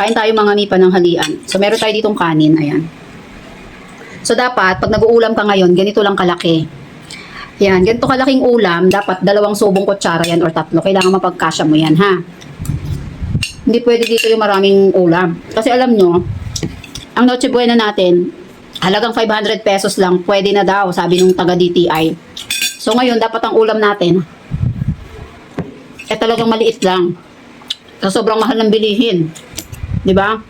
Kain tayo mga nipa ng halian. So, meron tayo ditong kanin. Ayan. So, dapat, pag nag-uulam ka ngayon, ganito lang kalaki. Yan, ganito kalaking ulam, dapat 2 subong kutsara yan or 3. Kailangan mapagkasya mo yan, ha? Hindi pwede dito yung maraming ulam. Kasi alam nyo, ang Noche Buena natin, halagang 500 pesos lang, pwede na daw, sabi nung taga DTI. So ngayon, dapat ang ulam natin, talagang maliit lang. So, sobrang mahal ng bilihin. Diba?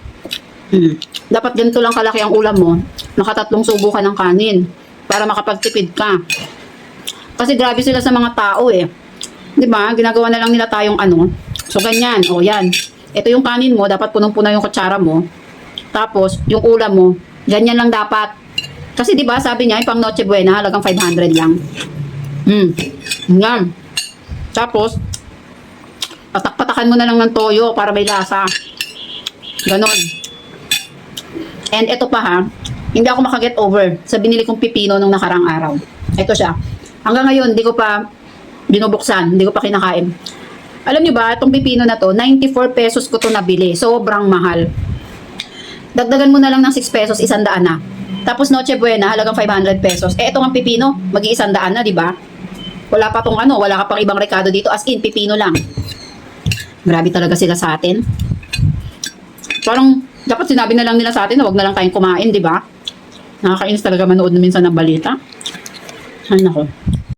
Dapat ganito lang kalaki ang ulam mo, naka-3 subo ka ng kanin, para makapagtipid ka. Kasi grabe sila sa mga tao eh. 'Di ba? Ginagawa na lang nila tayong ano. So ganyan, oh yan. Ito yung kanin mo, dapat punong-puno yung kutsara mo. Tapos yung ulam mo, ganyan lang dapat. Kasi 'di ba, sabi niya, pang Noche Buena, halagang 500 lang. Yan. Tapos patak-patakan mo na lang ng toyo para may lasa. Ganon. And ito pa ha, hindi ako makaget over sa binili kong pipino nung nakarang araw. Ito siya. Hanggang ngayon, hindi ko pa binubuksan, hindi ko pa kinakain. Alam niyo ba, itong pipino na to, 94 pesos ko to nabili. Sobrang mahal. Dagdagan mo na lang ng 6 pesos, 100 na. Tapos Noche Buena, halagang 500 pesos. Eh, ito ang pipino, mag-100 na, di ba? Wala pa tong ano, wala ka pang ibang rekado dito, as in, pipino lang. Grabe talaga sila sa atin. Parang, dapat sinabi na lang nila sa atin na wag na lang tayong kumain, di ba? Nakakainis talaga manood na minsan ng balita. Ay, nako.